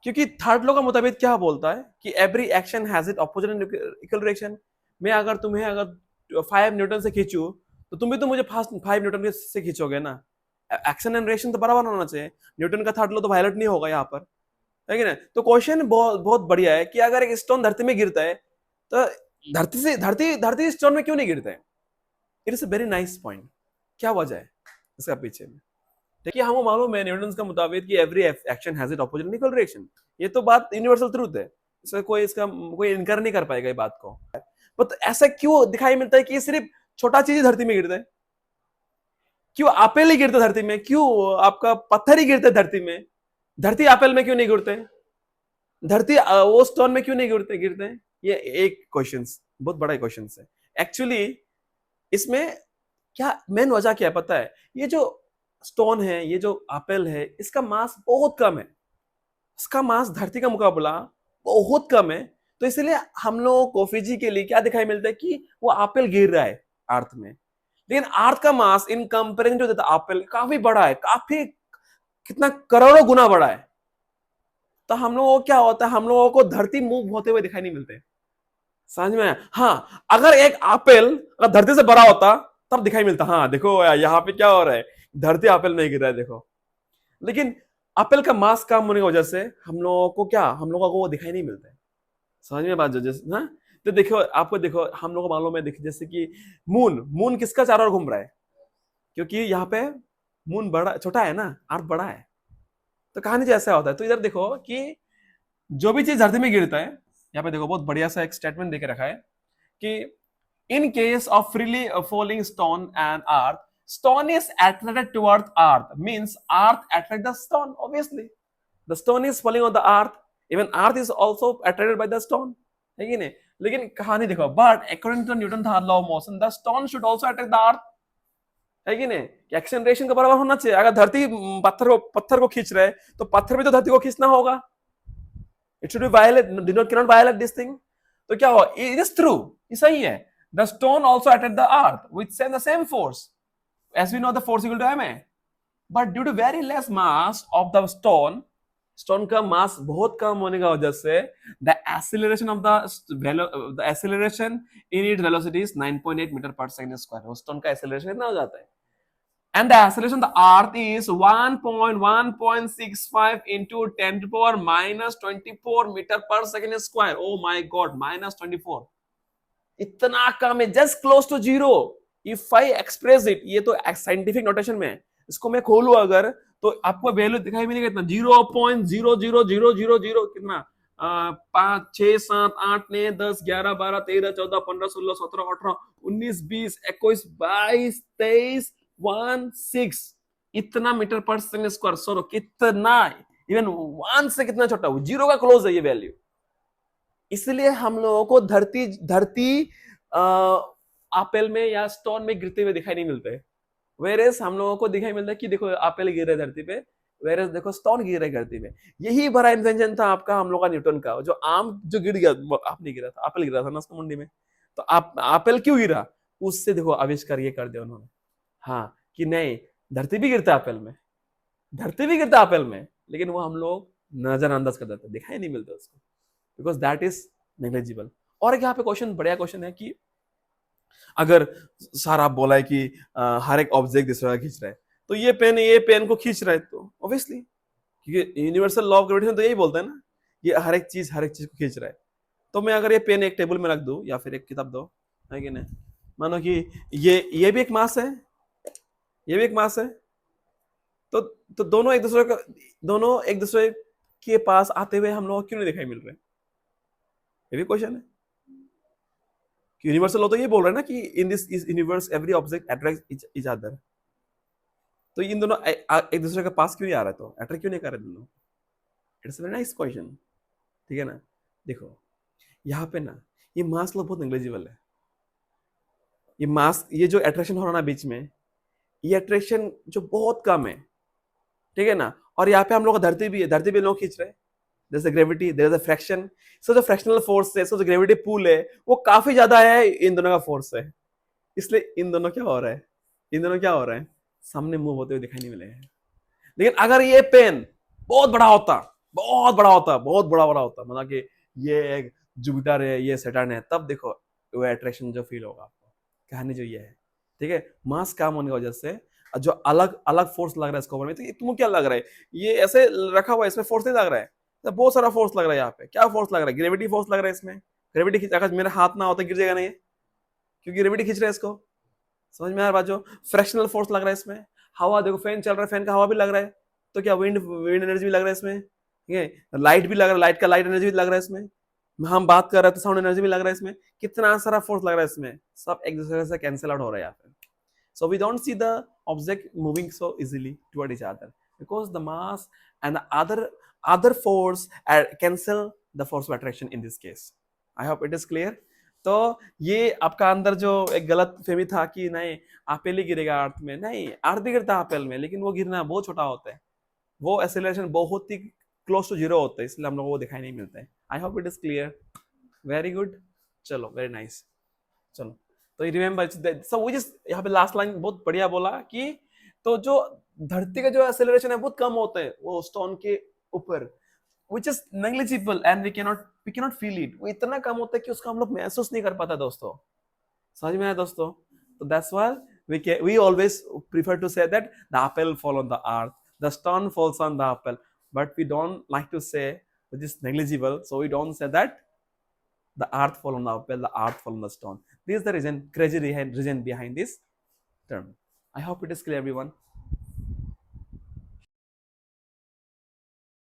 क्योंकि third law का मुताबिक क्या बोलता है कि every action has it opposite and equal reaction. मैं अगर तुम्हें अगर 5 न्यूटन से खींचूं तो तुम भी तो मुझे 5 न्यूटन से खींचोगे ना। एक्शन एंड रिएक्शन तो बराबर होना चाहिए। न्यूटन का थर्ड लॉ तो वायलेट नहीं होगा यहाँ पर, है कि नहीं? तो क्वेश्चन बहुत बहुत बढ़िया है कि अगर एक स्टोन धरती में गिरता है तो धरती धरती स्टोन में क्यों नहीं गिरता है? It is a very nice point. क्या वजह है इसका पीछे में? देखिए हमको मालूम है न्यूटन का मुताबिक कि every action has it opposite and equal reaction. ये तो बात यूनिवर्सल ट्रूथ है, इसका कोई इनकार नहीं कर पाएगा ये बात को। बट ऐसा क्यों दिखाई मिलता है कि सिर्फ छोटा चीज धरती में गिरता है? क्यों एप्पल ही गिरता धरती में? क्यों आपका पत्थर ही गिरता धरती में? धरती एप्पल में क्यों नहीं गिरते? धरती वो स्टोन में क्यों नहीं गिरते गिरते हैं? ये एक क्वेश्चन, बहुत बड़ा क्वेश्चन है एक्चुअली। इसमें क्या मेन वजह क्या है पता है? ये जो स्टोन है, ये जो एप्पल है, इसका मास बहुत कम है। इसका मास धरती का मुकाबला बहुत कम है। तो इसलिए हम लोग को फिजी के लिए क्या दिखाई मिलता है कि वो एप्पल गिर रहा है अर्थ में। लेकिन अर्थ का mass in comparison to the apple काफी बड़ा है, काफी कितना करोड़ों गुना बड़ा है। तो हम लोगों को क्या होता है, हम लोगों को धरती मूव होते हुए दिखाई नहीं मिलते। समझ में आया? हाँ, अगर एक एप्पल अगर धरती से बड़ा होता तब दिखाई मिलता, हाँ देखो यहाँ पे क्या हो रहा है, धरती एप्पल नहीं गिर रहा है देखो। लेकिन एप्पल का मास कम होने की वजह से हम लोगों को क्या, हम लोगों को वो दिखाई नहीं मिलता है। समझ में बात जो जैसे ना, तो देखो आपको देखो हम लोग को मालूम है, देखिए जैसे कि मून मून किसका चारों ओर घूम रहा है? क्योंकि यहाँ पे मून बड़ा छोटा है ना, अर्थ बड़ा है। तो कहानी जैसा होता है। तो इधर देखो कि जो भी चीज धरती में गिरता है, यहाँ पे देखो बहुत बढ़िया सा एक स्टेटमेंट देके रखा है कि in case of freely falling stone and earth, stone is attracted towards earth, means earth attract the stone, obviously the stone is falling on the earth, even earth is also attracted by the stone, है कि नहीं? लेकिन कहानी देखो, but according to Newton third law of motion, the stone should also attract the earth, है कि नहीं? Acceleration का बराबर होना चाहिए। अगर धरती पत्थर को खींच रहे तो पत्थर भी तो धरती को खींचना होगा। It should be violate, do not can not violate this thing. तो क्या हुआ? इट इज ट्रू, ये सही है। The stone also attack the earth with the same force, as we know the force equal to ma, but due to very less mass of the stone का मास बहुत कम होने की वजह से the acceleration of the acceleration in its velocity is 9.8 metre पर second square. वो stone का acceleration कितना हो जाता है? and the acceleration of the earth is 1.1.65 into 10 to the power minus 24 metre पर second square. oh my god, minus 24, इतना कम है, just close to zero. If I express it, ये तो साइंटिफिक नोटेशन में है, इसको मैं खोलू अगर तो आपको वैल्यू दिखाई मिलेगा कितना, 0.00000 कितना, 5 6 7 8 9 10 11 12 13 14 15 16 17 18 19 20 21 22 23 1 6, इतना मीटर पर सेकंड स्क्वायर। सो कितना, इवन 1 से कितना छोटा, जीरो का क्लोज है ये वैल्यू। इसलिए हम लोगों को धरती धरती एप्पल में या स्टोन में गिरते हुए दिखाई नहीं मिलते। वेरेस हम लोगों को दिखाई मिलता है कि देखो एप्पल गिर रहे धरती पे, वेरेस देखो स्टोन गिर रहे धरती पे। यही बड़ा इन्वेंशन था आपका, हम लोग का, न्यूटन का। जो आम जो गिर गया, आप नहीं गिरा था, एप्पल गिरा था ना उसको मुंडी में। तो आप एप्पल क्यों गिरा? उससे देखो आविष्कार ये कर दिया उन्होंने, हाँ कि नहीं, धरती भी गिरता एप्पल में, धरती भी गिरता एप्पल में, लेकिन वो हम लोग नजरअंदाज कर देते, दिखाई नहीं मिलता उसको, बिकॉज दैट इज नेग्लिजिबल। और एक यहाँ पे क्वेश्चन, बढ़िया क्वेश्चन है कि अगर सारा बोला है कि हर एक ऑब्जेक्ट दूसरा खींच रहा है, तो ये पेन को खींच रहा है, तो ऑब्वियसली क्योंकि यूनिवर्सल लॉ ऑफ ग्रेविटेशन तो यही बोलता है ना, ये हर एक चीज को खींच रहा है। तो मैं अगर ये पेन एक टेबल में रख दूं या फिर एक किताब दो, है कि नहीं, मानो कि ये भी एक मास है, ये भी एक मास है, तो दोनों एक दूसरे के पास आते हुए हम लोग क्यों नहीं दिखाई मिल रहे? ये भी क्वेश्चन है। यूनिवर्सल लॉ तो ये बोल रहा है ना कि in this universe every object attract each other. तो इन दोनों एक दूसरे के पास क्यों नहीं आ रहा, तो अट्रैक्ट क्यों नहीं कर रहे दोनों? इट्स वेरी नाइस क्वेश्चन, ठीक है ना? देखो यहाँ पे ना, ये मास लॉ बहुत नेग्लिजिबल है। ये मास, ये जो अट्रैक्शन हो रहा ना बीच में, ये अट्रैक्शन जो बहुत कम है, ठीक है ना? और यहाँ पे हम लोग धरती भी है, धरती भी लोग खींच रहे हैं, जैसे gravity, there is a fraction, so जो फ्रैक्शनल फोर्स है, सो जो ग्रेविटी पुल है वो काफी ज्यादा है इन दोनों का फोर्स है। इसलिए इन दोनों क्या हो रहा है, इन दोनों क्या सामने मूव होते हुए दिखाई नहीं मिले हैं। लेकिन अगर ये पेन बहुत बड़ा होता, बहुत बड़ा होता है, बहुत बड़ा बड़ा होता है, मतलब कि ये एक जुपिटर है, ये सैटर्न है, तब देखो वो अट्रैक्शन जो फील होगा आपको। कहानी जो ये है, ठीक है, मास कम होने की वजह से जो अलग अलग फोर्स लग रहा है इसके ऊपर में, तो ये तुमको क्या लग रहा है, ये ऐसे रखा हुआ है, इसमें फोर्स नहीं लग रहा है, तो बहुत सारा फोर्स लग रहा है यहाँ पे। क्या फोर्स लग रहा है? ग्रेविटी फोर्स लग रहा है इसमें। ग्रेविटी खींच, अगर मेरा हाथ ना होता गिर जाएगा नहीं, क्योंकि ग्रेविटी खींच रहा है इसको। समझ में आ रहा है बात? जो फ्रैक्शनल फोर्स लग रहा है इसमें। हवा देखो, फैन चल रहा है, फैन का हवा भी लग रहा है, तो क्या विंड विंड एनर्जी भी लग रहा है इसमें, ठीक है, लाइट भी लग रहा है, लाइट का लाइट एनर्जी भी लग रहा है इसमें, हम बात कर रहे हैं तो साउंड एनर्जी भी लग रहा है इसमें, कितना सारा फोर्स लग रहा है इसमें, सब एक दूसरे से कैंसिल आउट हो रहा है यहाँ पे। So we don't see the object moving so easily toward each other because the mass and the other force cancel the force of attraction in this case. I hope it is clear. तो ये आपका अंदर जो एक गलत फहमी था कि नहीं एप्पल ही गिरेगा अर्थ में, नहीं, अर्थ भी गिरता है एप्पल में, लेकिन वो गिरना बहुत छोटा होता है, वो एक्सेलरेशन बहुत ही क्लोज टू जीरो होता है, इसलिए हम लोगों को दिखाई नहीं मिलता है। I hope it is clear. Very good, चलो वेरी नाइस। चलो, तो रिमेम्बर, सो वो जिस यहाँ पे लास्ट लाइन बहुत बढ़िया बोला कि तो जो धरती का जो एक्सेलरेशन है बहुत कम होता है वो स्टोन के ऊपर, which is negligible and we cannot feel it, वो इतना कम होता है कि उसका हम लोग महसूस नहीं कर पाता दोस्तों। समझ में आया दोस्तों? तो that's why we always prefer to say that the apple fall on the earth, the stone falls on the apple, but we don't like to say which is negligible, so we don't say that the earth fall on the apple, the earth fall on the stone. This is the reason, crazy reason behind this term. I hope it is clear, everyone.